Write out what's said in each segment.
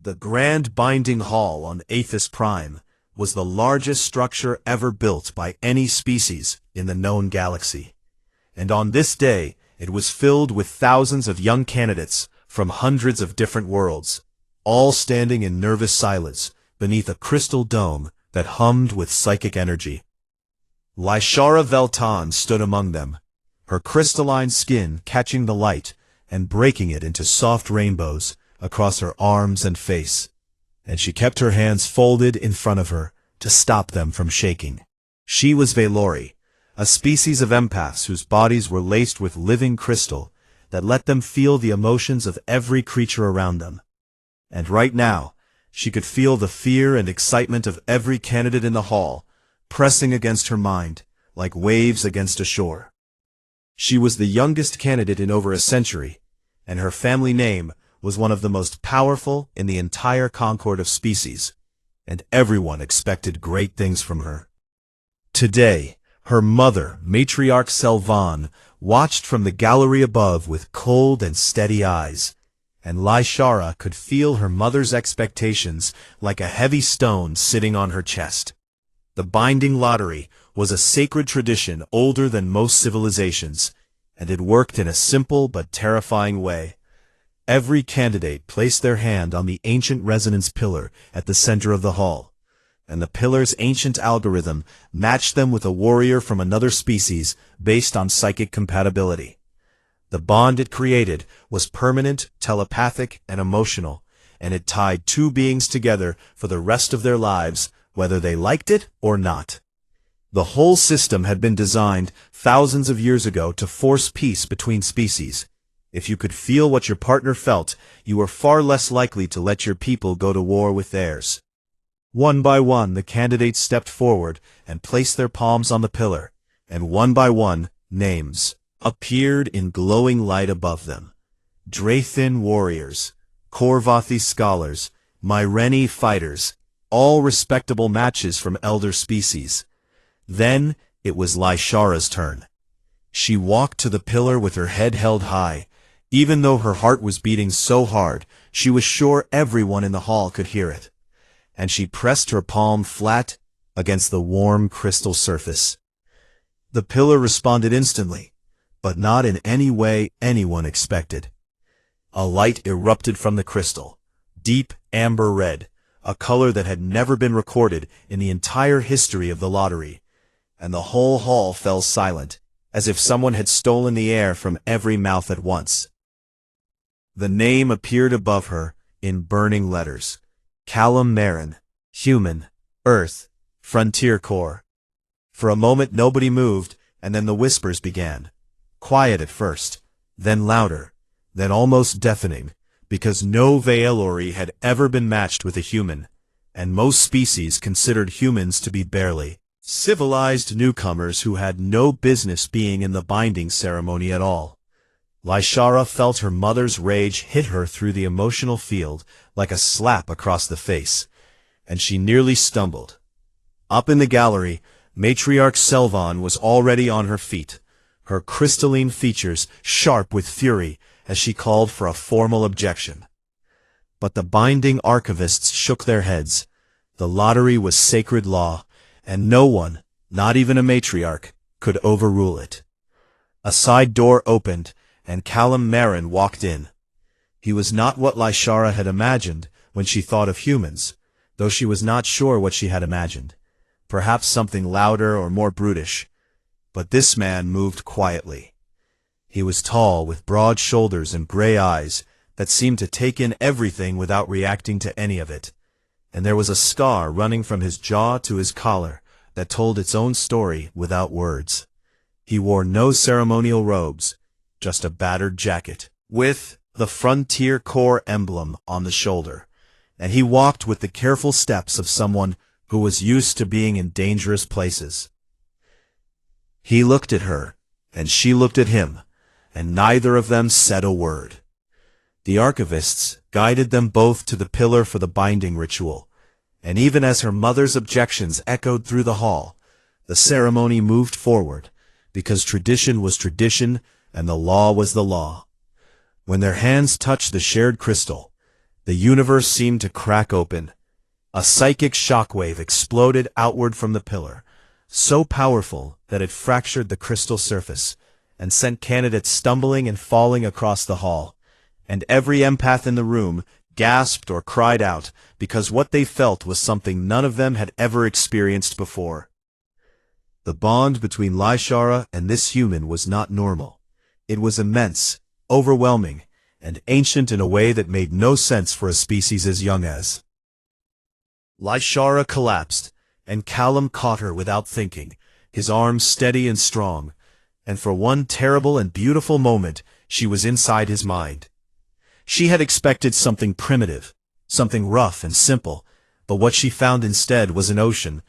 The Grand Binding Hall on Aethys Prime was the largest structure ever built by any species in the known galaxy. And on this day, it was filled with thousands of young candidates from hundreds of different worlds, all standing in nervous silence beneath a crystal dome that hummed with psychic energy. Lyshara Veltan stood among them, her crystalline skin catching the light and breaking it into soft rainbows across her arms and face, and she kept her hands folded in front of her to stop them from shaking. She was Velori, a species of empaths whose bodies were laced with living crystal that let them feel the emotions of every creature around them. And right now, she could feel the fear and excitement of every candidate in the hall pressing against her mind like waves against a shore. She was the youngest candidate in over a century, and her family name was one of the most powerful in the entire Concord of species, and everyone expected great things from her. Today, her mother, Matriarch Selvan, watched from the gallery above with cold and steady eyes, and Lyshara could feel her mother's expectations like a heavy stone sitting on her chest. The binding lottery was a sacred tradition older than most civilizations, and it worked in a simple but terrifying way. Every candidate placed their hand on the ancient resonance pillar at the center of the hall, and the pillar's ancient algorithm matched them with a warrior from another species based on psychic compatibility. The bond it created was permanent, telepathic, and emotional, and it tied two beings together for the rest of their lives, whether they liked it or not. The whole system had been designed thousands of years ago to force peace between species. If you could feel what your partner felt, you were far less likely to let your people go to war with theirs. One by one, the candidates stepped forward and placed their palms on the pillar, and one by one, names appeared in glowing light above them. Drathin warriors, Korvathi scholars, Myreni fighters, all respectable matches from elder species. Then it was Lyshara's turn. She walked to the pillar with her head held high. Even though her heart was beating so hard, she was sure everyone in the hall could hear it. And she pressed her palm flat against the warm crystal surface. The pillar responded instantly, but not in any way anyone expected. A light erupted from the crystal, deep amber red, a color that had never been recorded in the entire history of the lottery, and the whole hall fell silent, as if someone had stolen the air from every mouth at once. The name appeared above her in burning letters. Callum Marin, Human, Earth, Frontier Core. For a moment nobody moved, and then the whispers began. Quiet at first, then louder, then almost deafening, because no Velori had ever been matched with a human, and most species considered humans to be barely civilized newcomers who had no business being in the binding ceremony at all. Lyshara felt her mother's rage hit her through the emotional field like a slap across the face, and she nearly stumbled. Up in the gallery, Matriarch Selvan was already on her feet, her crystalline features sharp with fury as she called for a formal objection. But the binding archivists shook their heads. The lottery was sacred law, and no one, not even a matriarch, could overrule it. A side door opened, and Callum Marin walked in. He was not what Lyshara had imagined when she thought of humans, though she was not sure what she had imagined. Perhaps something louder or more brutish. But this man moved quietly. He was tall, with broad shoulders and gray eyes that seemed to take in everything without reacting to any of it, and there was a scar running from his jaw to his collar that told its own story without words. He wore no ceremonial robes, just a battered jacket, with the Frontier Core emblem on the shoulder, and he walked with the careful steps of someone who was used to being in dangerous places. He looked at her, and she looked at him, and neither of them said a word. The archivists guided them both to the pillar for the binding ritual, and even as her mother's objections echoed through the hall, the ceremony moved forward, because tradition was tradition and the law was the law. When their hands touched the shared crystal, The universe seemed to crack open. A psychic shockwave exploded outward from the pillar, so powerful that it fractured the crystal surface and sent candidates stumbling and falling across the hall. And every empath in the room gasped or cried out because what they felt was something none of them had ever experienced before. The bond between Lyshara and this human was not normal. It was immense, overwhelming, and ancient in a way that made no sense for a species as young as. Lyshara collapsed, and Callum caught her without thinking, his arms steady and strong, and for one terrible and beautiful moment she was inside his mind. She had expected something primitive, something rough and simple, but what she found instead was an ocean,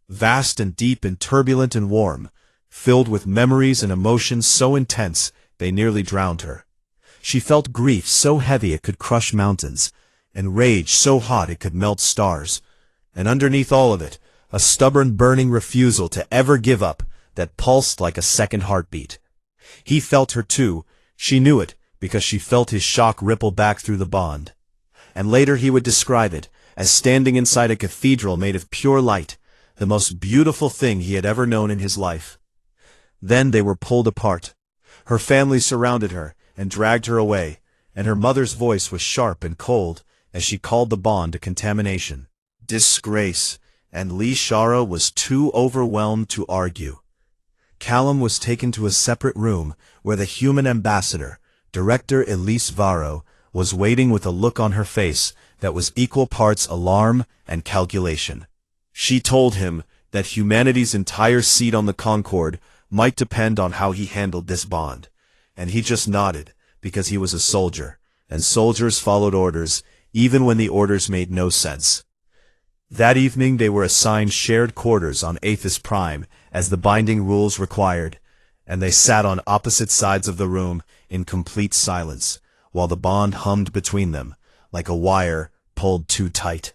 vast and deep and turbulent and warm, filled with memories and emotions so intense they nearly drowned her. She felt grief so heavy it could crush mountains, and rage so hot it could melt stars, and underneath all of it, a stubborn burning refusal to ever give up that pulsed like a second heartbeat. He felt her too. She knew it, because she felt his shock ripple back through the bond. And later he would describe it as standing inside a cathedral made of pure light, the most beautiful thing he had ever known in his life. Then they were pulled apart. Her family surrounded her and dragged her away, and her mother's voice was sharp and cold as she called the bond a contamination, disgrace, and Lyshara was too overwhelmed to argue. Callum was taken to a separate room where the human ambassador, Director Elise Varro, was waiting with a look on her face that was equal parts alarm and calculation. She told him that humanity's entire seat on the Concorde might depend on how he handled this bond, and he just nodded because he was a soldier, and soldiers followed orders even when the orders made no sense. That evening they were assigned shared quarters on Aethys Prime as the binding rules required, and they sat on opposite sides of the room in complete silence, while the bond hummed between them, like a wire pulled too tight.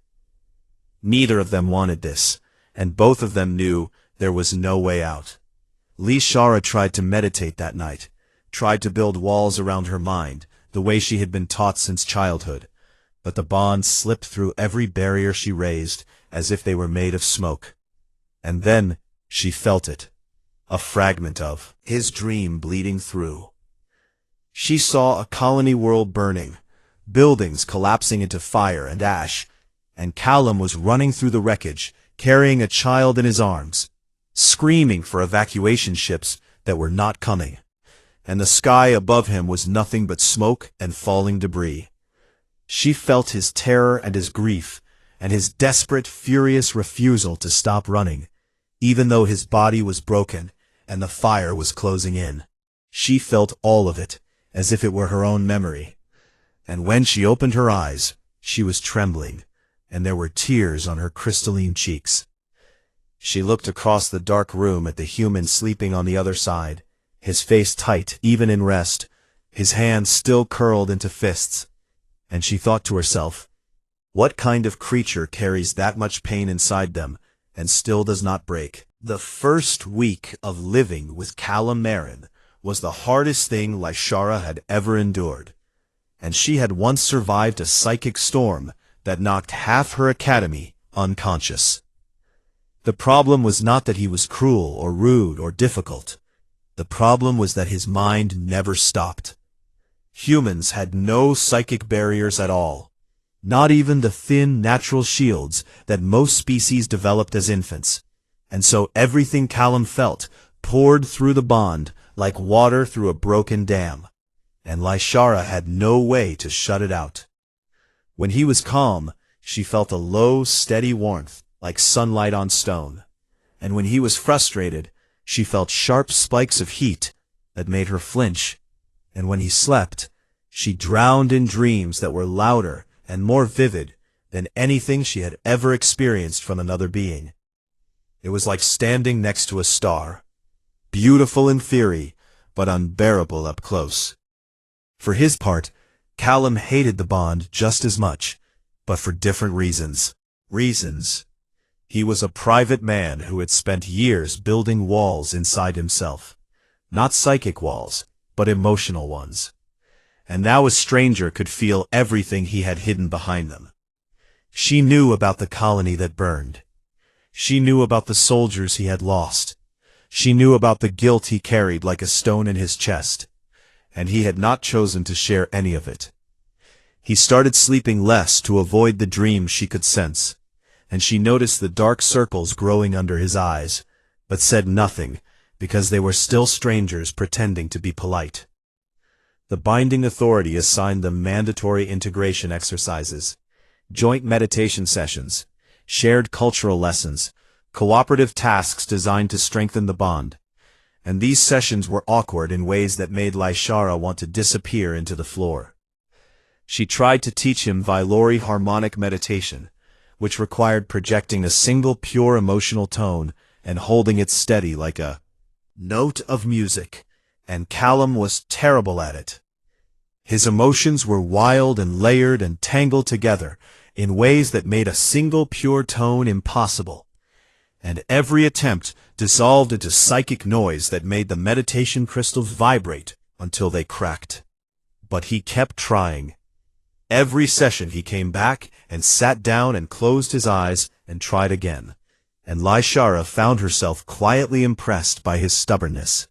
Neither of them wanted this, and both of them knew there was no way out. Lyshara tried to meditate that night, tried to build walls around her mind, the way she had been taught since childhood, but the bond slipped through every barrier she raised as if they were made of smoke. And then she felt it, a fragment of his dream bleeding through. She saw a colony world burning, buildings collapsing into fire and ash, and Callum was running through the wreckage, carrying a child in his arms, screaming for evacuation ships that were not coming, and the sky above him was nothing but smoke and falling debris. She felt his terror and his grief, and his desperate, furious refusal to stop running, even though his body was broken and the fire was closing in. She felt all of it, as if it were her own memory. And when she opened her eyes, she was trembling, and there were tears on her crystalline cheeks. She looked across the dark room at the human sleeping on the other side, his face tight even in rest, his hands still curled into fists, and she thought to herself, what kind of creature carries that much pain inside them and still does not break? The first week of living with Callum Marin was the hardest thing Lyshara had ever endured, and she had once survived a psychic storm that knocked half her academy unconscious. The problem was not that he was cruel or rude or difficult. The problem was that his mind never stopped. Humans had no psychic barriers at all, not even the thin natural shields that most species developed as infants, and so everything Callum felt poured through the bond like water through a broken dam, and Lyshara had no way to shut it out. When he was calm, she felt a low, steady warmth like sunlight on stone, and when he was frustrated, she felt sharp spikes of heat that made her flinch, and when he slept, she drowned in dreams that were louder and more vivid than anything she had ever experienced from another being. It was like standing next to a star, beautiful in theory, but unbearable up close. For his part, Callum hated the bond just as much, but for different reasons. He was a private man who had spent years building walls inside himself. Not psychic walls, but emotional ones. and now a stranger could feel everything he had hidden behind them. She knew about the colony that burned. She knew about the soldiers he had lost. She knew about the guilt he carried like a stone in his chest, and he had not chosen to share any of it. He started sleeping less to avoid the dreams she could sense, and she noticed the dark circles growing under his eyes, but said nothing, because they were still strangers pretending to be polite. The binding authority assigned them mandatory integration exercises, joint meditation sessions, shared cultural lessons, cooperative tasks designed to strengthen the bond, and these sessions were awkward in ways that made Lysara want to disappear into the floor. She tried to teach him Vailori harmonic meditation, which required projecting a single pure emotional tone and holding it steady like a note of music, and Callum was terrible at it. His emotions were wild and layered and tangled together in ways that made a single pure tone impossible, and every attempt dissolved into psychic noise that made the meditation crystals vibrate until they cracked. But he kept trying. Every session he came back and sat down and closed his eyes and tried again, and Lysara found herself quietly impressed by his stubbornness,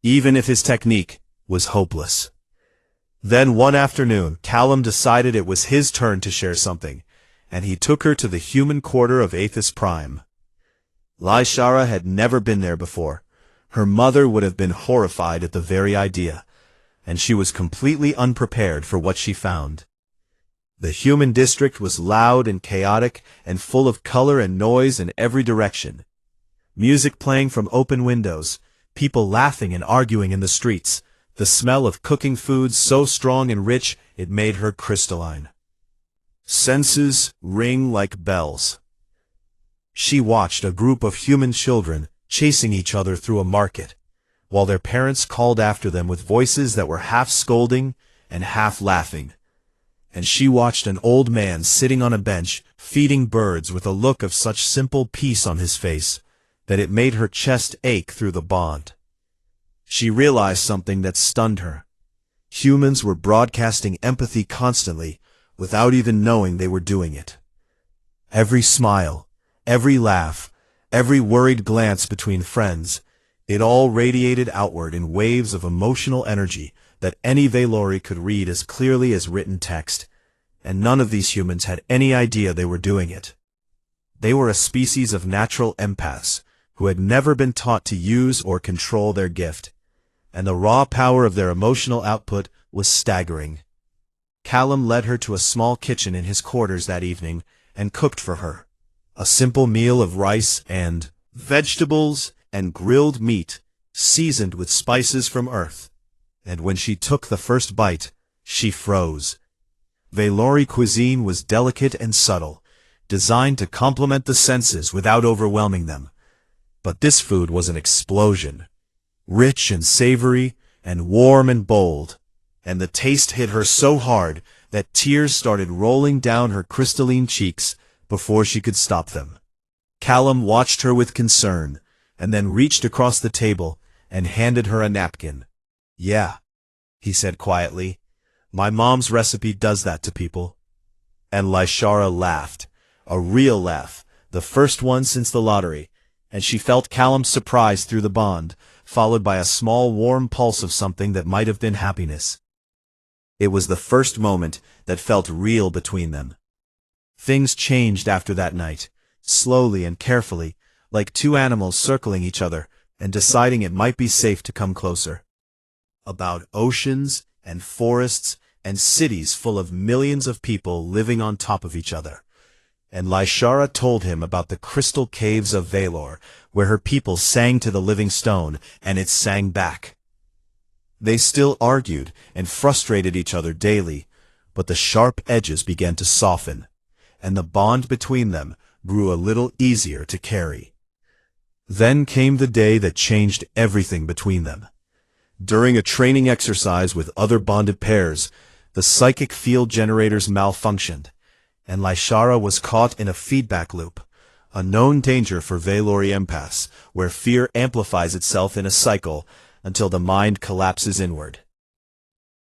even if his technique was hopeless. Then one afternoon, Callum decided it was his turn to share something, and he took her to the human quarter of Aethys Prime. Lysara had never been there before. Her mother would have been horrified at the very idea, and she was completely unprepared for what she found. The human district was loud and chaotic and full of color and noise in every direction. Music playing from open windows, people laughing and arguing in the streets, the smell of cooking food so strong and rich it made her crystalline. Senses ring like bells. She watched a group of human children chasing each other through a market, while their parents called after them with voices that were half scolding and half laughing. And she watched an old man sitting on a bench feeding birds with a look of such simple peace on his face that it made her chest ache through the bond. She realized something that stunned her. Humans were broadcasting empathy constantly without even knowing they were doing it. Every smile, every laugh, every worried glance between friends, it all radiated outward in waves of emotional energy that any Vailori could read as clearly as written text, and none of these humans had any idea they were doing it. They were a species of natural empaths who had never been taught to use or control their gift, and the raw power of their emotional output was staggering. Callum led her to a small kitchen in his quarters that evening and cooked for her. A simple meal of rice and vegetables and grilled meat, seasoned with spices from Earth. And when she took the first bite, she froze. Vailori cuisine was delicate and subtle, designed to complement the senses without overwhelming them. But this food was an explosion, rich and savory and warm and bold, and the taste hit her so hard that tears started rolling down her crystalline cheeks before she could stop them. Callum watched her with concern, and then reached across the table and handed her a napkin. "Yeah," he said quietly, "my mom's recipe does that to people." And Lysara laughed, a real laugh, the first one since the lottery, and she felt Callum's surprise through the bond, followed by a small warm pulse of something that might have been happiness. It was the first moment that felt real between them. Things changed after that night, slowly and carefully, like two animals circling each other and deciding it might be safe to come closer. About oceans and forests and cities full of millions of people living on top of each other. And Lysara told him about the crystal caves of Vailor, where her people sang to the living stone, and it sang back. They still argued and frustrated each other daily, but the sharp edges began to soften, and the bond between them grew a little easier to carry. Then came the day that changed everything between them. During a training exercise with other bonded pairs, the psychic field generators malfunctioned, and Lysara was caught in a feedback loop, a known danger for Vailori empaths, where fear amplifies itself in a cycle until the mind collapses inward.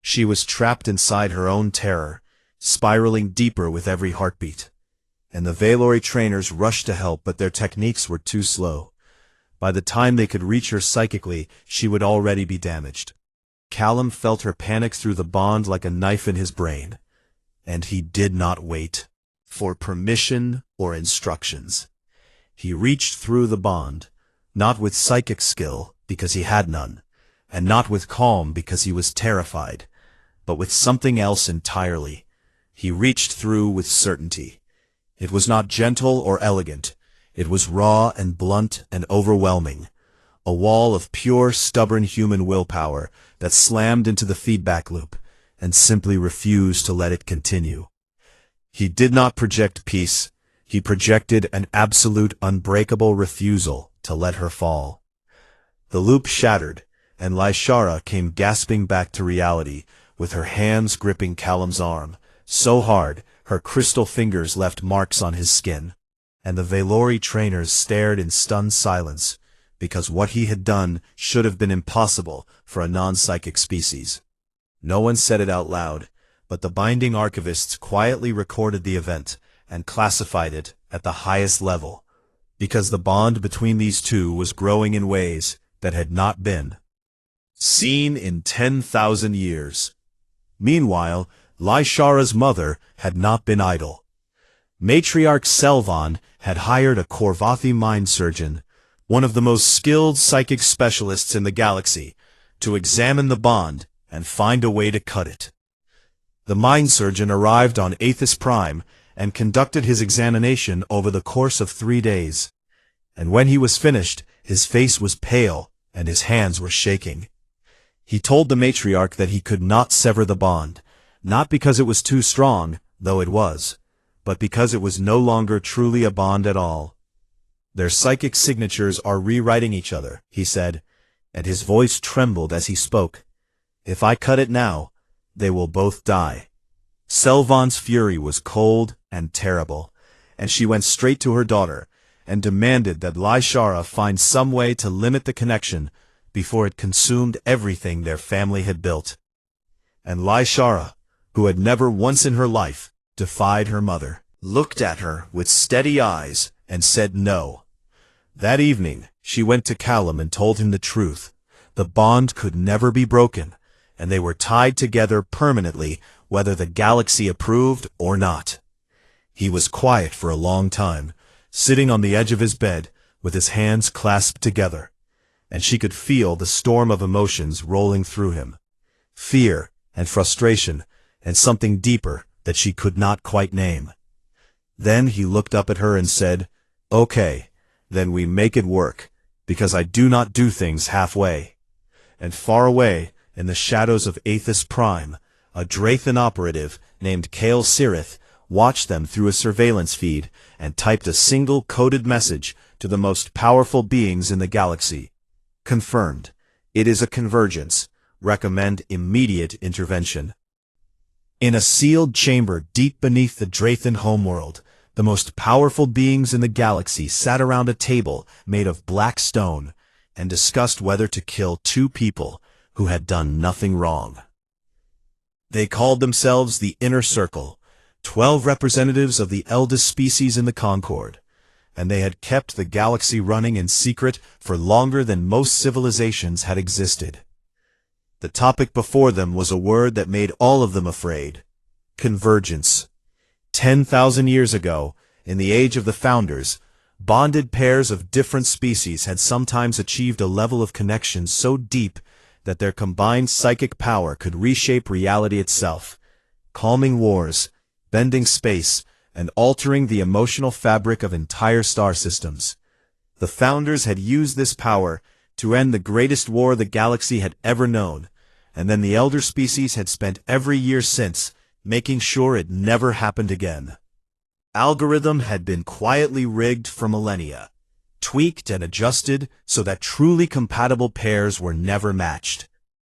She was trapped inside her own terror, spiraling deeper with every heartbeat. And the Valori trainers rushed to help, but their techniques were too slow. By the time they could reach her psychically, she would already be damaged. Callum felt her panic through the bond like a knife in his brain. And he did not wait for permission or instructions. He reached through the bond, not with psychic skill, because he had none, and not with calm because he was terrified, but with something else entirely. He reached through with certainty. It was not gentle or elegant. It was raw and blunt and overwhelming. A wall of pure, stubborn human willpower that slammed into the feedback loop and simply refused to let it continue. He did not project peace. He projected an absolute, unbreakable refusal to let her fall. The loop shattered, and Lyshara came gasping back to reality, with her hands gripping Callum's arm, so hard her crystal fingers left marks on his skin. And the Valori trainers stared in stunned silence, because what he had done should have been impossible for a non-psychic species. No one said it out loud, but the binding archivists quietly recorded the event and classified it at the highest level, because the bond between these two was growing in ways that had not been seen in 10,000 years. Meanwhile, Lyshara's mother had not been idle. Matriarch Selvan had hired a Korvathi mind surgeon, one of the most skilled psychic specialists in the galaxy, to examine the bond and find a way to cut it. The mind surgeon arrived on Aethys Prime and conducted his examination over the course of 3 days. And when he was finished, his face was pale and his hands were shaking. He told the matriarch that he could not sever the bond, not because it was too strong, though it was, but because it was no longer truly a bond at all. Their psychic signatures are rewriting each other, he said, and his voice trembled as he spoke. If I cut it now, they will both die. Selvan's fury was cold and terrible, and she went straight to her daughter and demanded that Lyshara find some way to limit the connection before it consumed everything their family had built. And Lyshara, who had never once in her life defied her mother, looked at her with steady eyes and said no. That evening, she went to Callum and told him the truth. The bond could never be broken, and they were tied together permanently, whether the galaxy approved or not. He was quiet for a long time, sitting on the edge of his bed with his hands clasped together, and she could feel the storm of emotions rolling through him. Fear and frustration and something deeper that she could not quite name. Then he looked up at her and said, "Okay, then we make it work, because I do not do things halfway." And far away, in the shadows of Aethys Prime, a Drathan operative named Kale Sirith watched them through a surveillance feed and typed a single coded message to the most powerful beings in the galaxy. Confirmed. It is a convergence. Recommend immediate intervention. In a sealed chamber deep beneath the Drathan homeworld, the most powerful beings in the galaxy sat around a table made of black stone and discussed whether to kill 2 people who had done nothing wrong. They called themselves the Inner Circle, 12 representatives of the eldest species in the Concord, and they had kept the galaxy running in secret for longer than most civilizations had existed. The topic before them was a word that made all of them afraid: convergence. 10,000 years ago, in the age of the Founders, bonded pairs of different species had sometimes achieved a level of connection so deep that their combined psychic power could reshape reality itself, calming wars, bending space, and altering the emotional fabric of entire star systems. The Founders had used this power to end the greatest war the galaxy had ever known, and then the elder species had spent every year since making sure it never happened again. Algorithm had been quietly rigged for millennia, tweaked and adjusted so that truly compatible pairs were never matched.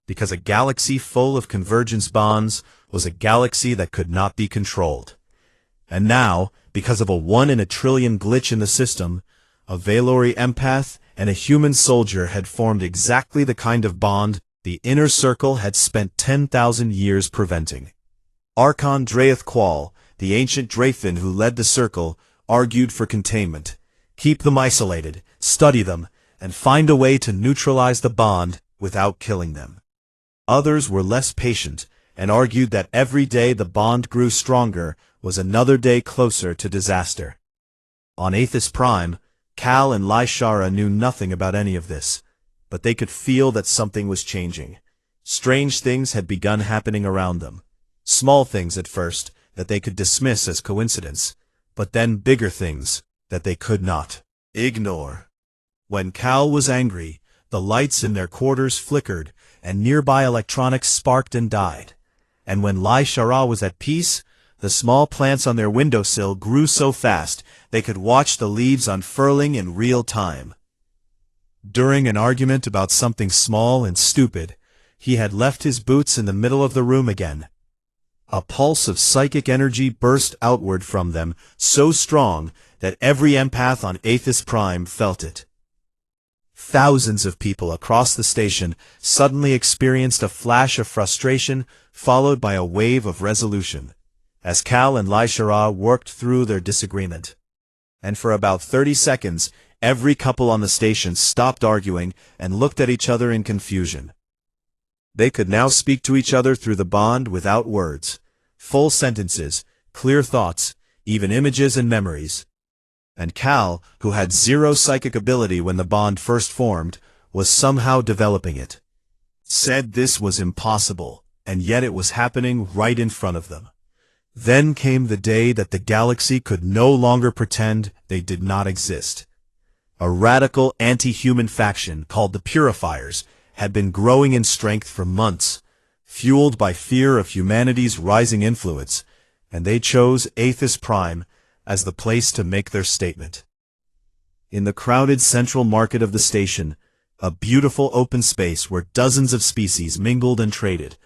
Because a galaxy full of convergence bonds was a galaxy that could not be controlled. And now, because of a 1 in a trillion glitch in the system, a Valori empath and a human soldier had formed exactly the kind of bond the inner circle had spent 10,000 years preventing. Archon Draeth Qual, the ancient Drafin who led the circle, argued for containment. Keep them isolated, study them, and find a way to neutralize the bond without killing them. Others were less patient and argued that every day the bond grew stronger was another day closer to disaster. On Aethys Prime, Cal and Lyshara knew nothing about any of this, but they could feel that something was changing. Strange things had begun happening around them. Small things at first that they could dismiss as coincidence, but then bigger things that they could not ignore. When Cal was angry, the lights in their quarters flickered and nearby electronics sparked and died. And when Lyshara was at peace, the small plants on their windowsill grew so fast they could watch the leaves unfurling in real time. During an argument about something small and stupid, he had left his boots in the middle of the room again. A pulse of psychic energy burst outward from them, so strong that every empath on Aethys Prime felt it. Thousands of people across the station suddenly experienced a flash of frustration followed by a wave of resolution, as Cal and Lyshara worked through their disagreement. And for about 30 seconds, every couple on the station stopped arguing and looked at each other in confusion. They could now speak to each other through the bond without words. Full sentences, clear thoughts, even images and memories. And Cal, who had zero psychic ability when the bond first formed, was somehow developing it. Said this was impossible, and yet it was happening right in front of them. Then came the day that the galaxy could no longer pretend they did not exist. A radical anti-human faction called the Purifiers had been growing in strength for months, fueled by fear of humanity's rising influence, and they chose Aethys Prime as the place to make their statement. In the crowded central market of the station, a beautiful open space where dozens of species mingled and traded,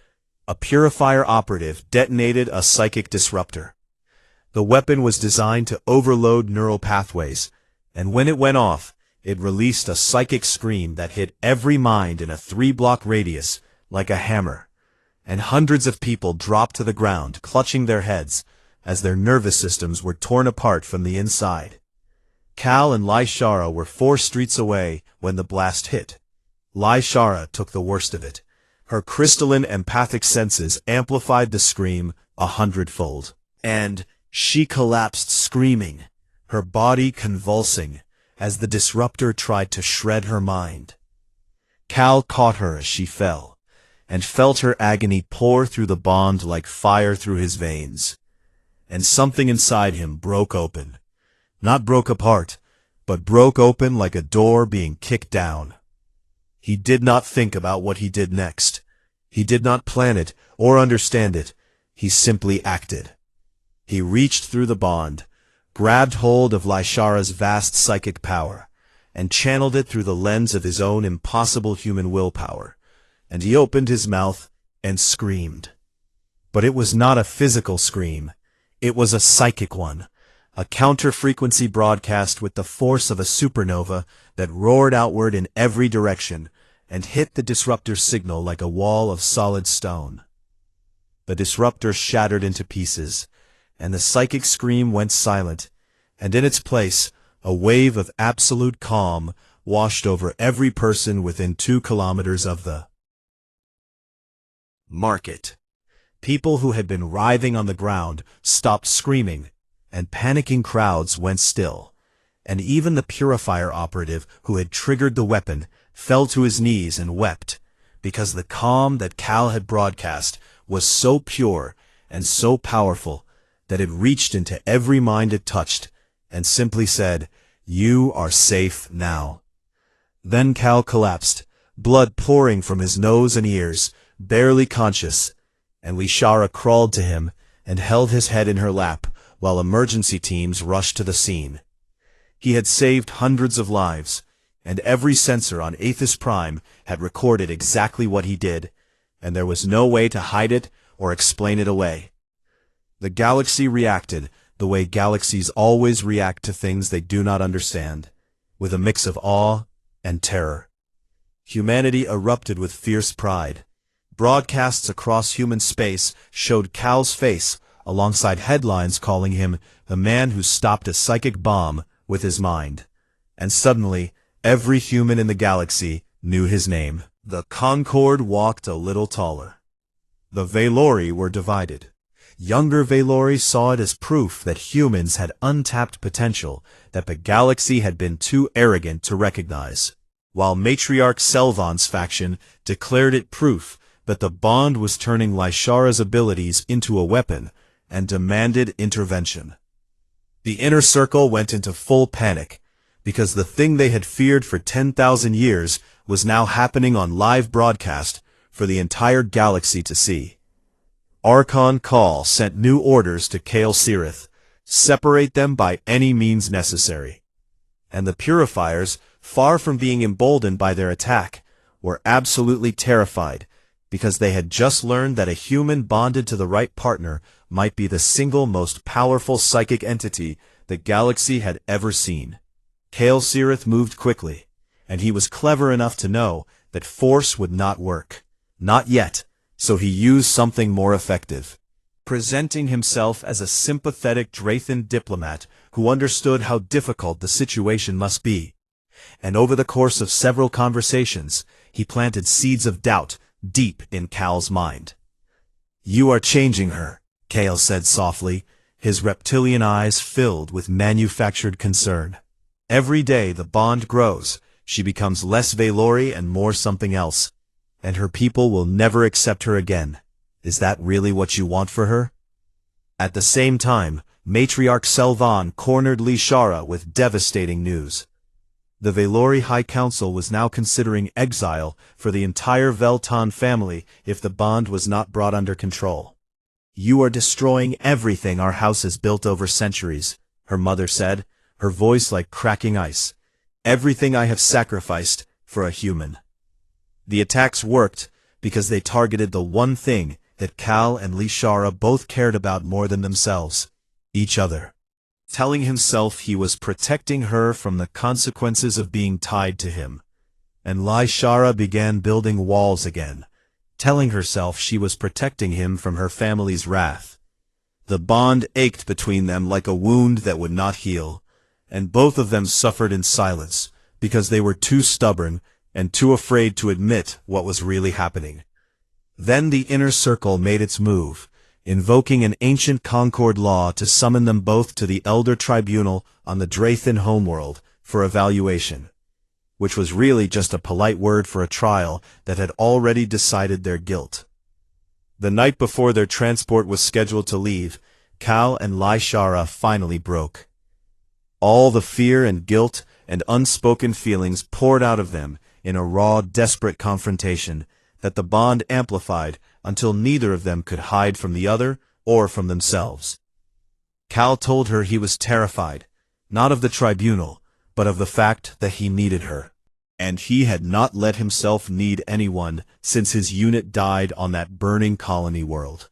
a Purifier operative detonated a psychic disruptor. The weapon was designed to overload neural pathways, and when it went off, it released a psychic scream that hit every mind in a 3-block radius like a hammer, and hundreds of people dropped to the ground, clutching their heads, as their nervous systems were torn apart from the inside. Cal and Lyshara were 4 streets away when the blast hit. Lyshara took the worst of it. Her crystalline empathic senses amplified the scream 100-fold, and she collapsed screaming, her body convulsing, as the disruptor tried to shred her mind. Cal caught her as she fell, and felt her agony pour through the bond like fire through his veins. And something inside him broke open. Not broke apart, but broke open like a door being kicked down. He did not think about what he did next. He did not plan it or understand it. He simply acted. He reached through the bond, grabbed hold of Lyshara's vast psychic power, and channeled it through the lens of his own impossible human willpower, and he opened his mouth and screamed. But it was not a physical scream. It was a psychic one, a counter-frequency broadcast with the force of a supernova that roared outward in every direction and hit the disruptor's signal like a wall of solid stone. The disruptor shattered into pieces, and the psychic scream went silent, and in its place, a wave of absolute calm washed over every person within 2 kilometers of the market. People who had been writhing on the ground stopped screaming, and panicking crowds went still, and even the Purifier operative who had triggered the weapon fell to his knees and wept, because the calm that Cal had broadcast was so pure and so powerful that it reached into every mind it touched and simply said, "You are safe now." Then Cal collapsed, blood pouring from his nose and ears, barely conscious, and Lyshara crawled to him and held his head in her lap while emergency teams rushed to the scene. He had saved hundreds of lives, and every sensor on Aethys Prime had recorded exactly what he did, and there was no way to hide it or explain it away. The galaxy reacted the way galaxies always react to things they do not understand, with a mix of awe and terror. Humanity erupted with fierce pride. Broadcasts across human space showed Cal's face, alongside headlines calling him the man who stopped a psychic bomb with his mind. And suddenly, every human in the galaxy knew his name. The Concord walked a little taller. The Valori were divided. Younger Valori saw it as proof that humans had untapped potential that the galaxy had been too arrogant to recognize, while Matriarch Selvon's faction declared it proof that the Bond was turning Lyshara's abilities into a weapon and demanded intervention. The Inner Circle went into full panic, because the thing they had feared for 10,000 years was now happening on live broadcast for the entire galaxy to see. Archon Call sent new orders to Kale Sirith, separate them by any means necessary. And the Purifiers, far from being emboldened by their attack, were absolutely terrified, because they had just learned that a human bonded to the right partner might be the single most powerful psychic entity the galaxy had ever seen. Kale Sirith moved quickly, and he was clever enough to know that force would not work. Not yet, so he used something more effective. Presenting himself as a sympathetic Drathan diplomat who understood how difficult the situation must be. And over the course of several conversations, he planted seeds of doubt deep in Cal's mind. "You are changing her," Kale said softly, his reptilian eyes filled with manufactured concern. "Every day the bond grows, she becomes less Valori and more something else, and her people will never accept her again. Is that really what you want for her?" At the same time, Matriarch Selvon cornered Lyshara with devastating news. The Valori High Council was now considering exile for the entire Veltan family if the bond was not brought under control. "You are destroying everything our house has built over centuries," her mother said, her voice like cracking ice. "Everything I have sacrificed for a human." The attacks worked because they targeted the one thing that Cal and Lyshara both cared about more than themselves, each other. Telling himself he was protecting her from the consequences of being tied to him. And Lyshara began building walls again, telling herself she was protecting him from her family's wrath. The bond ached between them like a wound that would not heal, and both of them suffered in silence because they were too stubborn and too afraid to admit what was really happening. Then the Inner Circle made its move, invoking an ancient Concord law to summon them both to the Elder Tribunal on the Drathan homeworld for evaluation, which was really just a polite word for a trial that had already decided their guilt. The night before their transport was scheduled to leave, Cal and Lyshara finally broke. All the fear and guilt and unspoken feelings poured out of them in a raw, desperate confrontation that the bond amplified until neither of them could hide from the other or from themselves. Cal told her he was terrified, not of the tribunal, but of the fact that he needed her. And he had not let himself need anyone since his unit died on that burning colony world.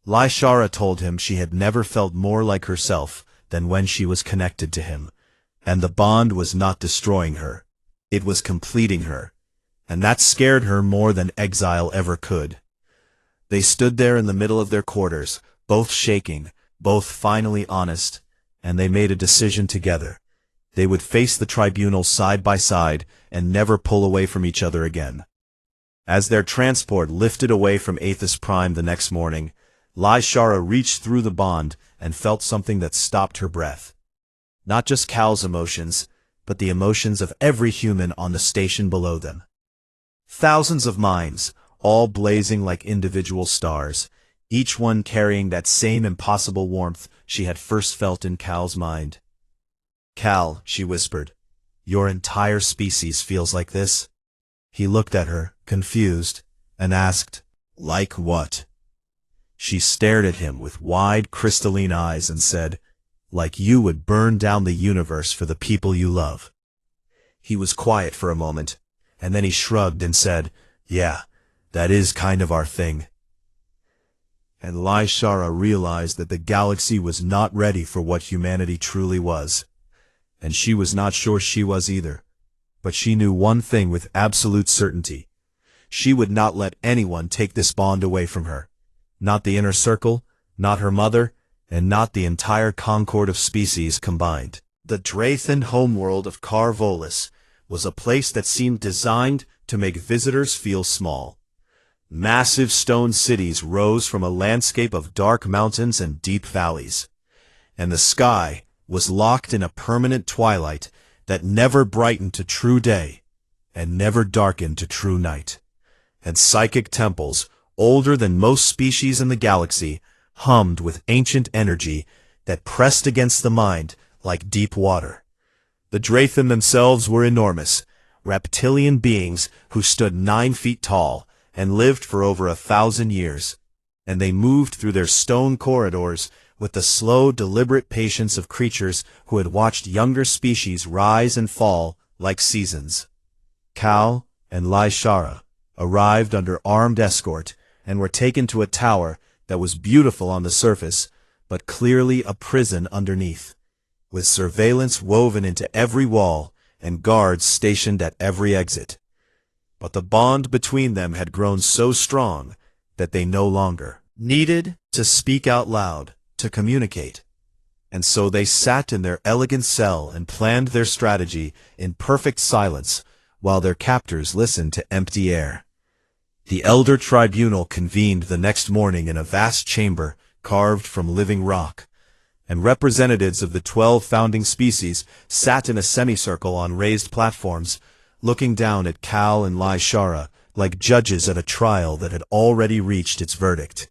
Lyshara told him she had never felt more like herself than when she was connected to him, and the bond was not destroying her. It was completing her, and that scared her more than exile ever could. They stood there in the middle of their quarters, both shaking, both finally honest, and they made a decision together. They would face the tribunal side by side and never pull away from each other again. As their transport lifted away from Aethys Prime the next morning, Lyshara reached through the bond and felt something that stopped her breath. Not just Cal's emotions, but the emotions of every human on the station below them. Thousands of minds, all blazing like individual stars, each one carrying that same impossible warmth she had first felt in Cal's mind. "Cal," she whispered, "your entire species feels like this?" He looked at her, confused, and asked, "Like what?" She stared at him with wide, crystalline eyes and said, "Like you would burn down the universe for the people you love." He was quiet for a moment, and then he shrugged and said, "Yeah, that is kind of our thing." And Lyshara realized that the galaxy was not ready for what humanity truly was, and she was not sure she was either. But she knew one thing with absolute certainty. She would not let anyone take this bond away from her. Not the inner circle, not her mother, and not the entire concord of species combined. The Drathan homeworld of Carvolis was a place that seemed designed to make visitors feel small. Massive stone cities rose from a landscape of dark mountains and deep valleys, and the sky was locked in a permanent twilight that never brightened to true day and never darkened to true night. And psychic temples, older than most species in the galaxy, hummed with ancient energy that pressed against the mind like deep water. The Drathan themselves were enormous, reptilian beings who stood 9 feet tall and lived for over 1,000 years, and they moved through their stone corridors with the slow, deliberate patience of creatures who had watched younger species rise and fall like seasons. Cal and Lyshara arrived under armed escort and were taken to a tower that was beautiful on the surface, but clearly a prison underneath, with surveillance woven into every wall and guards stationed at every exit. But the bond between them had grown so strong that they no longer needed to speak out loud to communicate. And so they sat in their elegant cell and planned their strategy in perfect silence while their captors listened to empty air. The Elder Tribunal convened the next morning in a vast chamber carved from living rock, and representatives of the 12 founding species sat in a semicircle on raised platforms, looking down at Cal and Lyshara like judges at a trial that had already reached its verdict.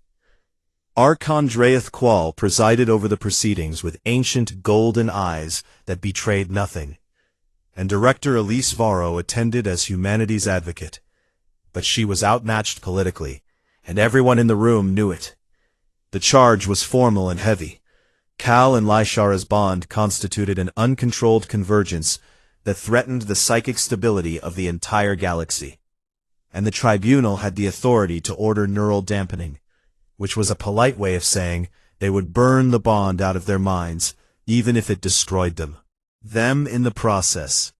Archon Draeth Qual presided over the proceedings with ancient golden eyes that betrayed nothing, and Director Elise Varro attended as humanity's advocate. But she was outmatched politically, and everyone in the room knew it. The charge was formal and heavy. Cal and Lyshara's bond constituted an uncontrolled convergence that threatened the psychic stability of the entire galaxy. And the tribunal had the authority to order neural dampening, which was a polite way of saying they would burn the bond out of their minds, even if it destroyed them in the process.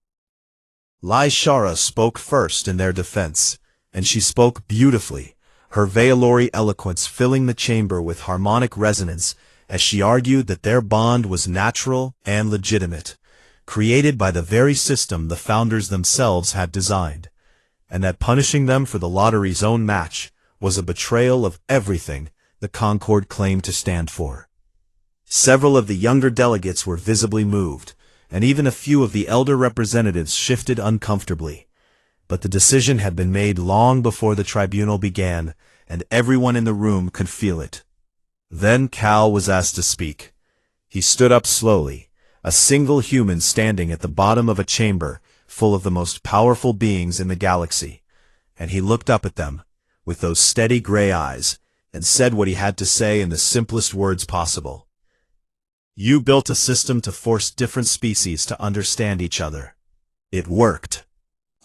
Lyshara spoke first in their defense, and she spoke beautifully, her Veilori eloquence filling the chamber with harmonic resonance as she argued that their bond was natural and legitimate, created by the very system the founders themselves had designed, and that punishing them for the lottery's own match was a betrayal of everything the Concord claimed to stand for. Several of the younger delegates were visibly moved, and even a few of the elder representatives shifted uncomfortably. But the decision had been made long before the tribunal began, and everyone in the room could feel it. Then Cal was asked to speak. He stood up slowly, a single human standing at the bottom of a chamber full of the most powerful beings in the galaxy, and he looked up at them with those steady gray eyes and said what he had to say in the simplest words possible. You built a system to force different species to understand each other. It worked.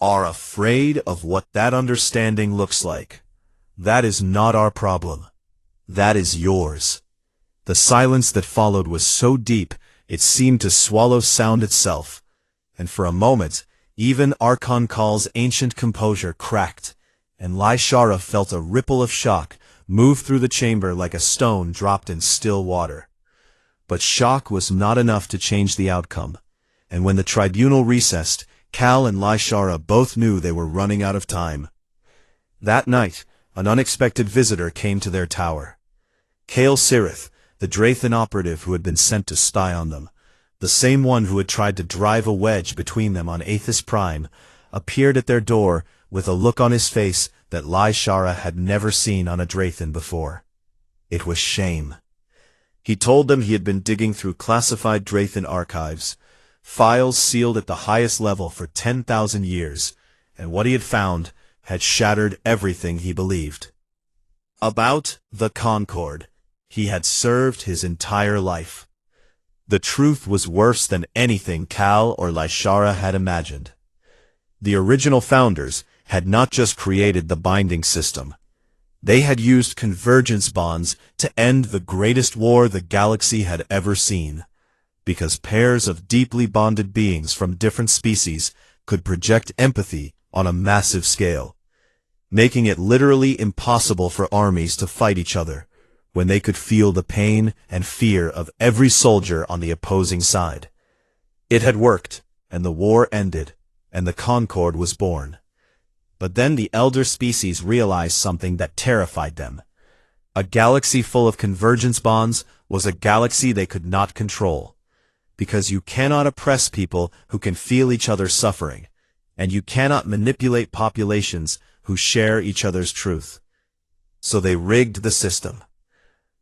Are afraid of what that understanding looks like. That is not our problem. That is yours. The silence that followed was so deep it seemed to swallow sound itself, and for a moment even Archon Kal's ancient composure cracked, and Lyshara felt a ripple of shock move through the chamber like a stone dropped in still water. But shock was not enough to change the outcome, and when the tribunal recessed, Cal and Lyshara both knew they were running out of time. That night, an unexpected visitor came to their tower. Kale Sirith, the Drathan operative who had been sent to spy on them, the same one who had tried to drive a wedge between them on Aethys Prime, appeared at their door with a look on his face that Lyshara had never seen on a Drathan before. It was shame. He told them he had been digging through classified Drathan archives, files sealed at the highest level for 10,000 years, and what he had found had shattered everything he believed. About the Concord, he had served his entire life. The truth was worse than anything Cal or Lyshara had imagined. The original founders had not just created the binding system. They had used convergence bonds to end the greatest war the galaxy had ever seen, because pairs of deeply bonded beings from different species could project empathy on a massive scale, making it literally impossible for armies to fight each other when they could feel the pain and fear of every soldier on the opposing side. It had worked, and the war ended, and the Concord was born. But then the elder species realized something that terrified them. A galaxy full of convergence bonds was a galaxy they could not control, because you cannot oppress people who can feel each other's suffering, and you cannot manipulate populations who share each other's truth. So they rigged the system.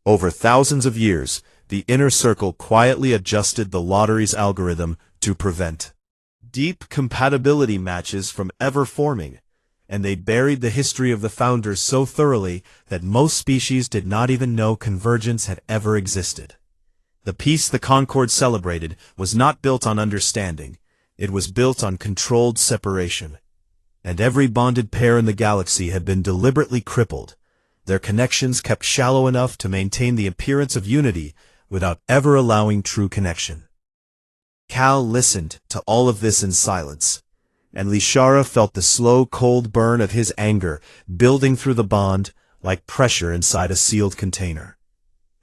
Over thousands of years, the Inner Circle quietly adjusted the lottery's algorithm to prevent deep compatibility matches from ever forming, and they buried the history of the founders so thoroughly that most species did not even know convergence had ever existed. The peace the Concord celebrated was not built on understanding, it was built on controlled separation. And every bonded pair in the galaxy had been deliberately crippled, their connections kept shallow enough to maintain the appearance of unity without ever allowing true connection. Cal listened to all of this in silence, and Lishara felt the slow, cold burn of his anger building through the bond like pressure inside a sealed container.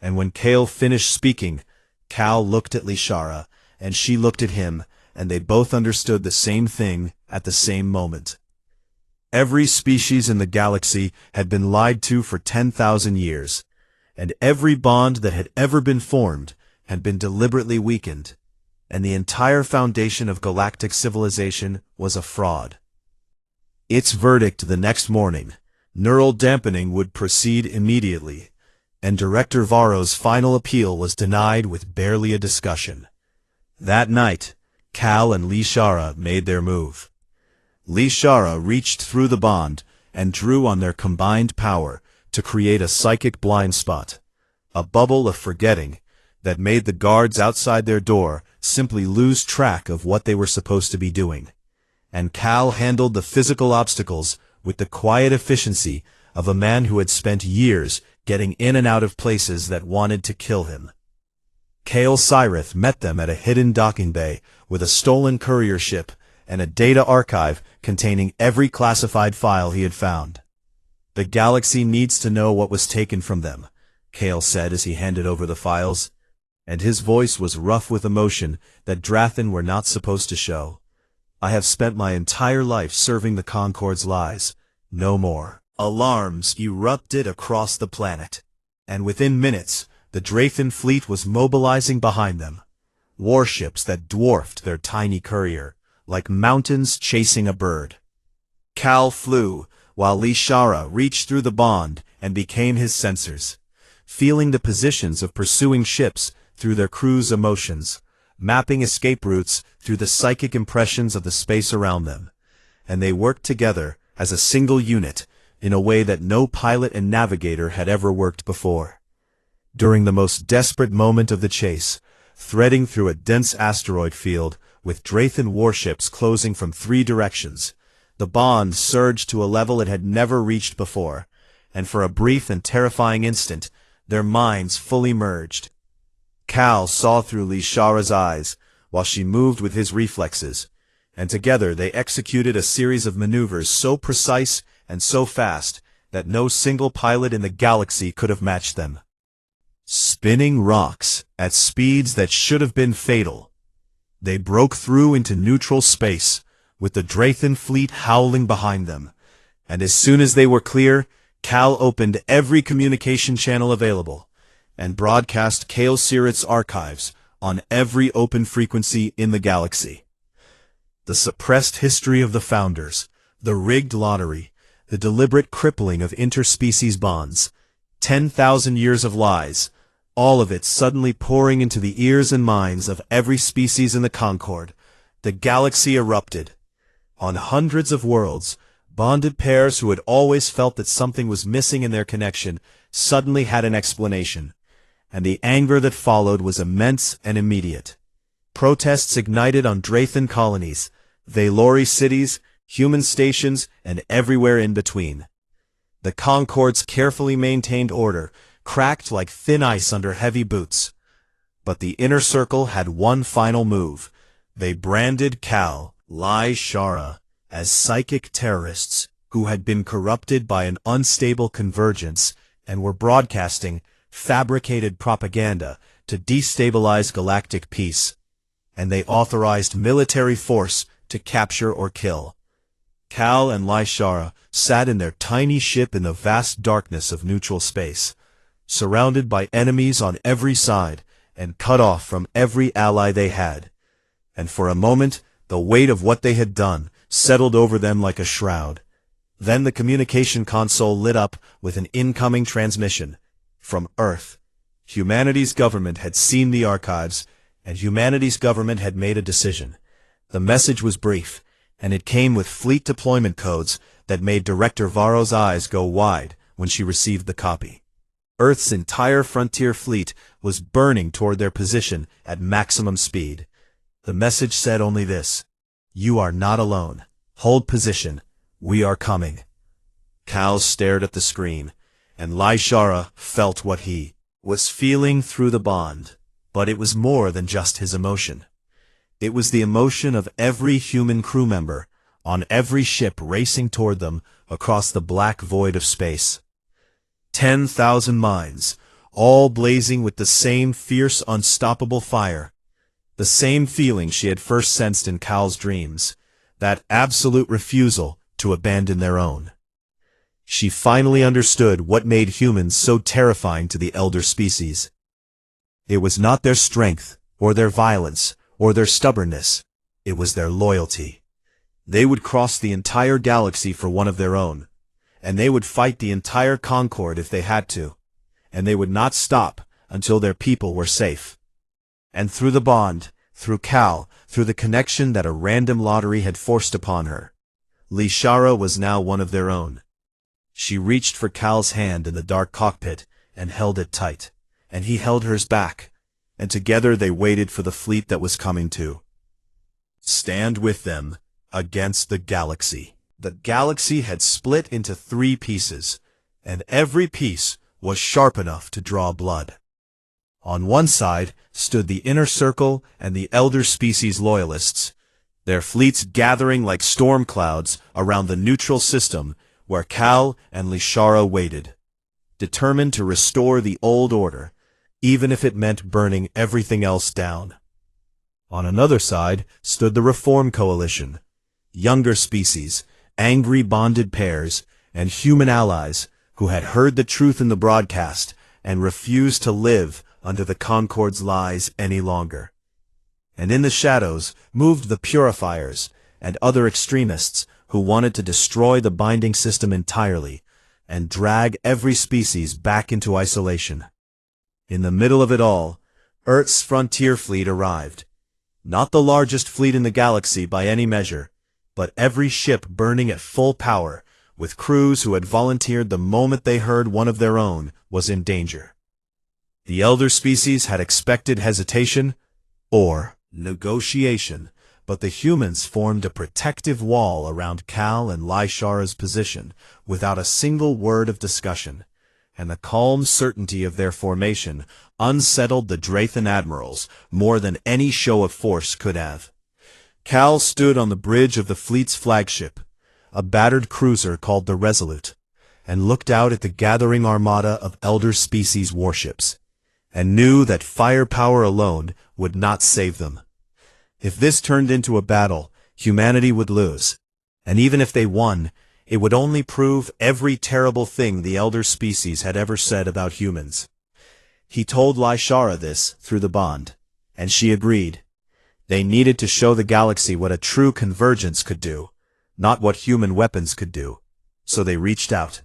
And when Kale finished speaking, Cal looked at Lishara, and she looked at him, and they both understood the same thing at the same moment. Every species in the galaxy had been lied to for 10,000 years, and every bond that had ever been formed had been deliberately weakened, and the entire foundation of galactic civilization was a fraud. Its verdict the next morning, neural dampening would proceed immediately, and Director Varro's final appeal was denied with barely a discussion. That night, Cal and Lishara made their move. Lishara reached through the bond and drew on their combined power to create a psychic blind spot, a bubble of forgetting that made the guards outside their door simply lose track of what they were supposed to be doing. And Cal handled the physical obstacles with the quiet efficiency of a man who had spent years getting in and out of places that wanted to kill him. Kale Cyrith met them at a hidden docking bay with a stolen courier ship and a data archive containing every classified file he had found. "The galaxy needs to know what was taken from them," Kale said as he handed over the files, and his voice was rough with emotion that Drathan were not supposed to show. "I have spent my entire life serving the Concord's lies. No more." Alarms erupted across the planet, and within minutes, the Drathan fleet was mobilizing behind them. Warships that dwarfed their tiny courier, like mountains chasing a bird. Cal flew, while Lishara reached through the bond and became his sensors, feeling the positions of pursuing ships through their crew's emotions, mapping escape routes through the psychic impressions of the space around them. And they worked together as a single unit in a way that no pilot and navigator had ever worked before. During the most desperate moment of the chase, threading through a dense asteroid field with Drathan warships closing from 3 directions, the bond surged to a level it had never reached before, and for a brief and terrifying instant, their minds fully merged. Cal saw through Lishara's eyes, while she moved with his reflexes, and together they executed a series of maneuvers so precise and so fast that no single pilot in the galaxy could have matched them. Spinning rocks at speeds that should have been fatal, they broke through into neutral space, with the Drathan fleet howling behind them, and as soon as they were clear, Cal opened every communication channel available, and broadcast Kale Cyrith's archives on every open frequency in the galaxy. The suppressed history of the Founders, the rigged lottery, the deliberate crippling of interspecies bonds, 10,000 years of lies, all of it suddenly pouring into the ears and minds of every species in the Concord. The galaxy erupted. On hundreds of worlds, bonded pairs who had always felt that something was missing in their connection suddenly had an explanation, and the anger that followed was immense and immediate. Protests ignited on Drathan colonies, Valori cities, human stations, and everywhere in between. The Concord's carefully maintained order cracked like thin ice under heavy boots. But the Inner Circle had one final move. They branded Cal, Shara, as psychic terrorists who had been corrupted by an unstable convergence and were broadcasting fabricated propaganda to destabilize galactic peace, and they authorized military force to capture or kill. Cal and Shara sat in their tiny ship in the vast darkness of neutral space, surrounded by enemies on every side and cut off from every ally they had. And for a moment, the weight of what they had done settled over them like a shroud. Then the communication console lit up with an incoming transmission from Earth. Humanity's government had seen the archives, and humanity's government had made a decision. The message was brief, and it came with fleet deployment codes that made Director Varro's eyes go wide when she received the copy. Earth's entire frontier fleet was burning toward their position at maximum speed. The message said only this: "You are not alone. Hold position. We are coming." Cal stared at the screen, and Shara felt what he was feeling through the bond. But it was more than just his emotion. It was the emotion of every human crew member on every ship racing toward them across the black void of space. 10,000 minds, all blazing with the same fierce, unstoppable fire. The same feeling she had first sensed in Cal's dreams, that absolute refusal to abandon their own. She finally understood what made humans so terrifying to the elder species. It was not their strength, or their violence, or their stubbornness. It was their loyalty. They would cross the entire galaxy for one of their own, and they would fight the entire Concord if they had to, and they would not stop until their people were safe. And through the bond, through Cal, through the connection that a random lottery had forced upon her, Shara was now one of their own. She reached for Cal's hand in the dark cockpit and held it tight, and he held hers back, and together they waited for the fleet that was coming to stand with them against the galaxy. The galaxy had split into 3 pieces, and every piece was sharp enough to draw blood. On one side stood the Inner Circle and the Elder Species Loyalists, their fleets gathering like storm clouds around the neutral system where Cal and Shara waited, determined to restore the old order, even if it meant burning everything else down. On another side stood the Reform Coalition, younger species, angry bonded pairs, and human allies who had heard the truth in the broadcast and refused to live under the Concord's lies any longer. And in the shadows moved the Purifiers and other extremists who wanted to destroy the binding system entirely and drag every species back into isolation. In the middle of it all, Earth's frontier fleet arrived. Not the largest fleet in the galaxy by any measure, but every ship burning at full power, with crews who had volunteered the moment they heard one of their own was in danger. The elder species had expected hesitation or negotiation, but the humans formed a protective wall around Cal and Shara's position without a single word of discussion, and the calm certainty of their formation unsettled the Drathan admirals more than any show of force could have. Cal stood on the bridge of the fleet's flagship, a battered cruiser called the Resolute, and looked out at the gathering armada of elder species warships, and knew that firepower alone would not save them. If this turned into a battle, humanity would lose, and even if they won, it would only prove every terrible thing the elder species had ever said about humans. He told Shara this through the bond, and she agreed. They needed to show the galaxy what a true convergence could do, not what human weapons could do, so they reached out.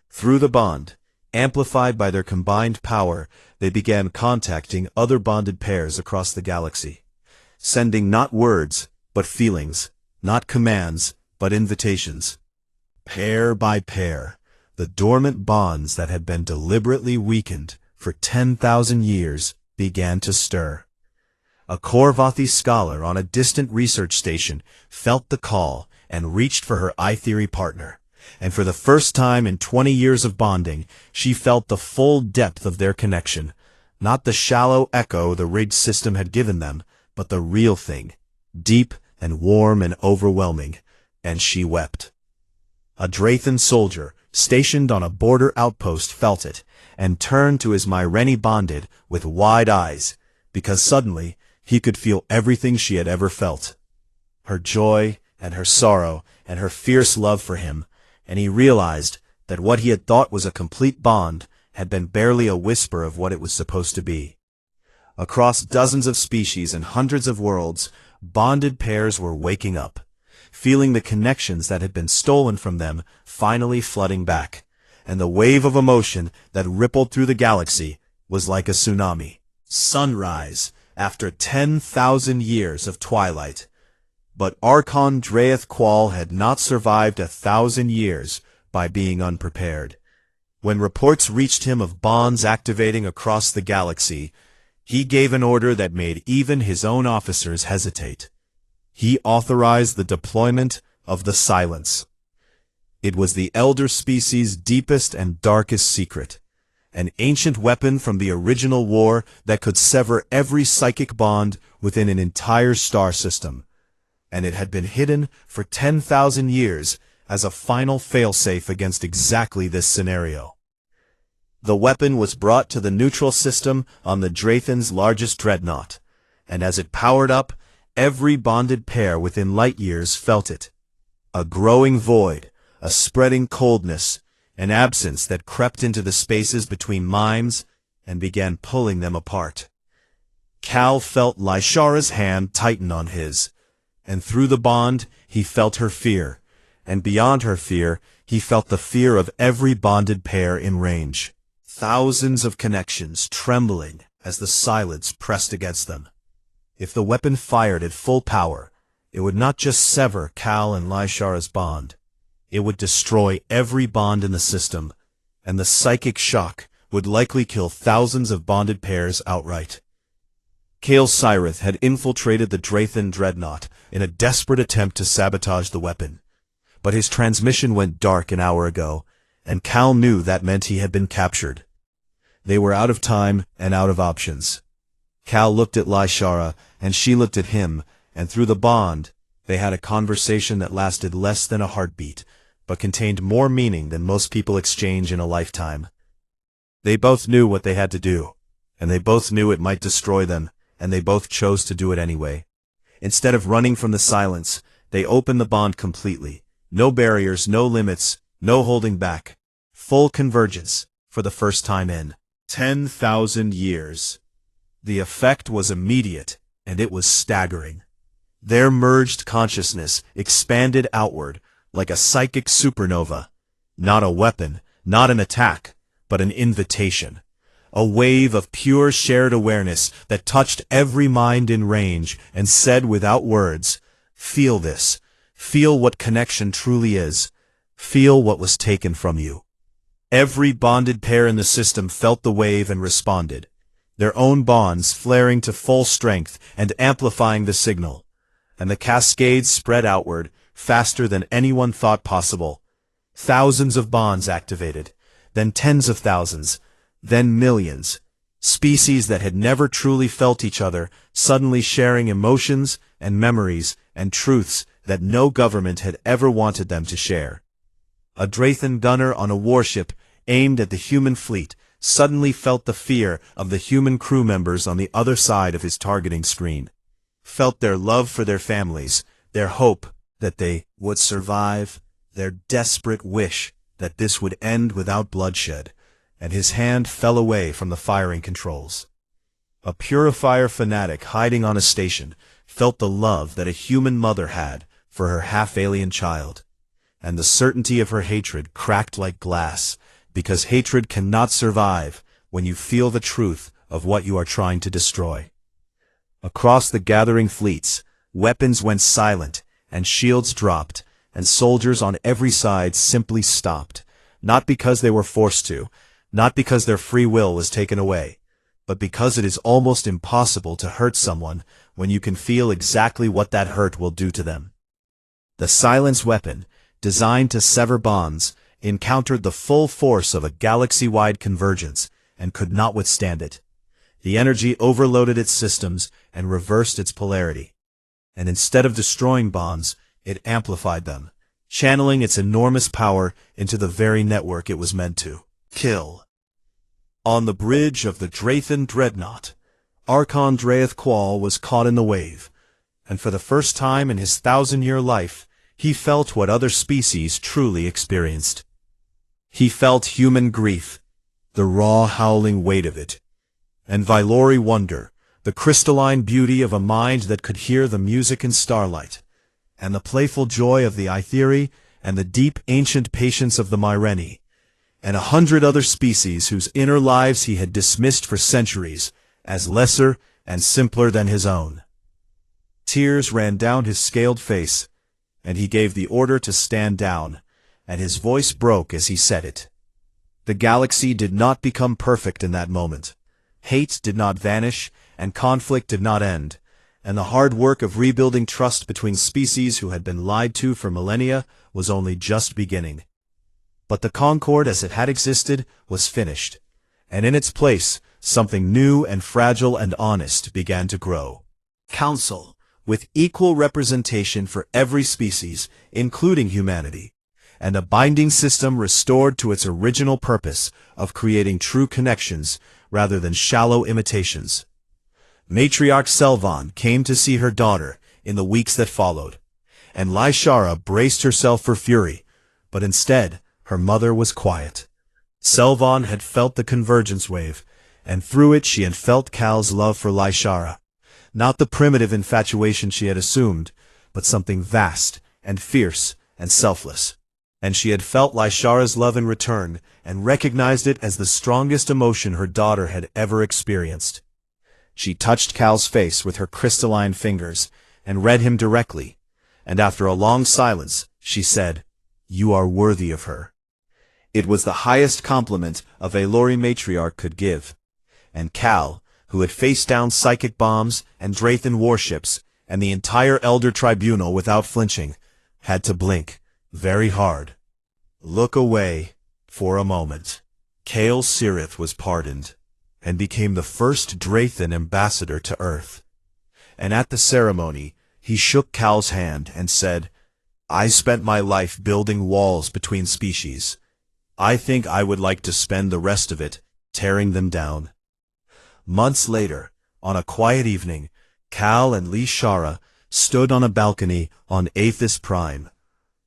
Through the bond, amplified by their combined power, they began contacting other bonded pairs across the galaxy, sending not words, but feelings, not commands, but invitations. Pair by pair, the dormant bonds that had been deliberately weakened for 10,000 years began to stir. A Korvathi scholar on a distant research station felt the call and reached for her I-Theory partner, and for the first time in 20 years of bonding, she felt the full depth of their connection, not the shallow echo the rigged system had given them, but the real thing, deep and warm and overwhelming, and she wept. A Drathan soldier, stationed on a border outpost, felt it, and turned to his Myreni bonded with wide eyes, because suddenly he could feel everything she had ever felt. Her joy, and her sorrow, and her fierce love for him, and he realized that what he had thought was a complete bond had been barely a whisper of what it was supposed to be. Across dozens of species and hundreds of worlds, bonded pairs were waking up, feeling the connections that had been stolen from them finally flooding back, and the wave of emotion that rippled through the galaxy was like a tsunami. Sunrise, after 10,000 years of twilight. But Archon Draeth Qual had not survived 1,000 years by being unprepared. When reports reached him of bonds activating across the galaxy, he gave an order that made even his own officers hesitate. He authorized the deployment of the Silence. It was the Elder Species' deepest and darkest secret, an ancient weapon from the original war that could sever every psychic bond within an entire star system, and it had been hidden for 10,000 years as a final failsafe against exactly this scenario. The weapon was brought to the neutral system on the Drathan's largest dreadnought, and as it powered up, every bonded pair within light years felt it. A growing void, a spreading coldness, an absence that crept into the spaces between minds and began pulling them apart. Cal felt Lyshara's hand tighten on his, and through the bond he felt her fear, and beyond her fear he felt the fear of every bonded pair in range. Thousands of connections trembling as the silence pressed against them. If the weapon fired at full power, it would not just sever Cal and Lyshara's bond. It would destroy every bond in the system, and the psychic shock would likely kill thousands of bonded pairs outright. Kale Cyrith had infiltrated the Drathan dreadnought in a desperate attempt to sabotage the weapon, but his transmission went dark an hour ago, and Cal knew that meant he had been captured. They were out of time and out of options. Cal looked at Lyshara, and she looked at him, and through the bond, they had a conversation that lasted less than a heartbeat, but contained more meaning than most people exchange in a lifetime. They both knew what they had to do, and they both knew it might destroy them, and they both chose to do it anyway. Instead of running from the silence, they opened the bond completely. No barriers, no limits, no holding back. Full convergence, for the first time in 10,000 years. The effect was immediate, and it was staggering. Their merged consciousness expanded outward like a psychic supernova. Not a weapon, not an attack, but an invitation. A wave of pure shared awareness that touched every mind in range and said without words, "Feel this. Feel what connection truly is. Feel what was taken from you." Every bonded pair in the system felt the wave and responded, their own bonds flaring to full strength and amplifying the signal. And the cascade spread outward, faster than anyone thought possible. Thousands of bonds activated, then tens of thousands, then millions. Species that had never truly felt each other, suddenly sharing emotions and memories and truths that no government had ever wanted them to share. A Drathan gunner on a warship aimed at the human fleet suddenly felt the fear of the human crew members on the other side of his targeting screen. Felt their love for their families, their hope that they would survive, their desperate wish that this would end without bloodshed, and his hand fell away from the firing controls. A purifier fanatic hiding on a station felt the love that a human mother had for her half-alien child, and the certainty of her hatred cracked like glass, because hatred cannot survive when you feel the truth of what you are trying to destroy. Across the gathering fleets, weapons went silent, and shields dropped, and soldiers on every side simply stopped, not because they were forced to, not because their free will was taken away, but because it is almost impossible to hurt someone when you can feel exactly what that hurt will do to them. The silence weapon, designed to sever bonds, encountered the full force of a galaxy-wide convergence and could not withstand it. The energy overloaded its systems and reversed its polarity. and instead of destroying bonds, it amplified them, channeling its enormous power into the very network it was meant to kill. On the bridge of the Drathan Dreadnought, Archon Draeth Qual was caught in the wave, and for the first time in his 1,000-year life, he felt what other species truly experienced. He felt human grief, the raw howling weight of it, and Vylori wonder, the crystalline beauty of a mind that could hear the music in starlight, and the playful joy of the Aetheri, and the deep ancient patience of the Myreni, and 100 other species whose inner lives he had dismissed for centuries as lesser and simpler than his own. Tears ran down his scaled face, and he gave the order to stand down, and his voice broke as he said it. The galaxy did not become perfect in that moment. Hate did not vanish, and conflict did not end, and the hard work of rebuilding trust between species who had been lied to for millennia was only just beginning. But the concord as it had existed was finished, and in its place, something new and fragile and honest began to grow. Council, with equal representation for every species, including humanity, and a binding system restored to its original purpose of creating true connections rather than shallow imitations. Matriarch Selvan came to see her daughter in the weeks that followed, and Lyshara braced herself for fury, but instead, her mother was quiet. Selvan had felt the convergence wave, and through it she had felt Cal's love for Lyshara. Not the primitive infatuation she had assumed, but something vast and fierce and selfless. And she had felt Lyshara's love in return, and recognized it as the strongest emotion her daughter had ever experienced. She touched Cal's face with her crystalline fingers, and read him directly, and after a long silence, she said, "You are worthy of her." It was the highest compliment a Vylori matriarch could give, and Cal, who had faced down psychic bombs and Drathan warships and the entire Elder Tribunal without flinching, had to blink very hard. Look away for a moment. Kael Sirith was pardoned, and became the first Drathan ambassador to Earth. And at the ceremony, he shook Cal's hand and said, "I spent my life building walls between species. I think I would like to spend the rest of it tearing them down." Months later, on a quiet evening, Cal and Lyshara stood on a balcony on Aethys Prime,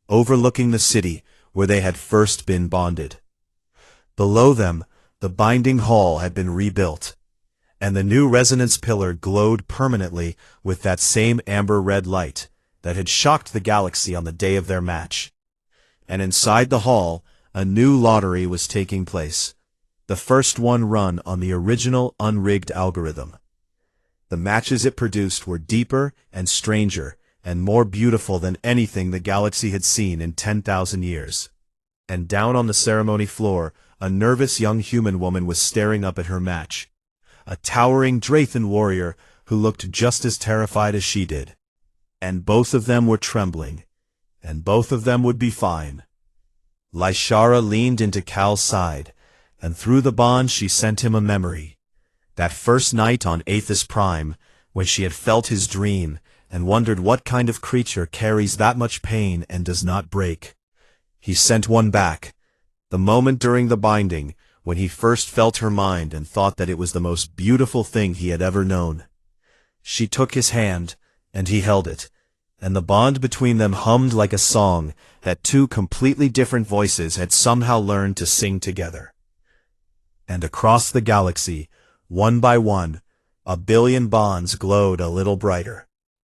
overlooking the city where they had first been bonded. Below them, the binding hall had been rebuilt, and the new resonance pillar glowed permanently with that same amber-red light that had shocked the galaxy on the day of their match. And inside the hall, a new lottery was taking place, the first one run on the original unrigged algorithm. The matches it produced were deeper and stranger and more beautiful than anything the galaxy had seen in 10,000 years. And down on the ceremony floor, a nervous young human woman was staring up at her match, a towering Drathan warrior who looked just as terrified as she did. And both of them were trembling, and both of them would be fine. Lyshara leaned into Cal's side, and through the bond she sent him a memory. That first night on Aethys Prime, when she had felt his dream, and wondered what kind of creature carries that much pain and does not break. He sent one back, the moment during the binding, when he first felt her mind and thought that it was the most beautiful thing he had ever known. She took his hand, and he held it, and the bond between them hummed like a song that two completely different voices had somehow learned to sing together. And across the galaxy, one by one, 1 billion bonds glowed a little brighter.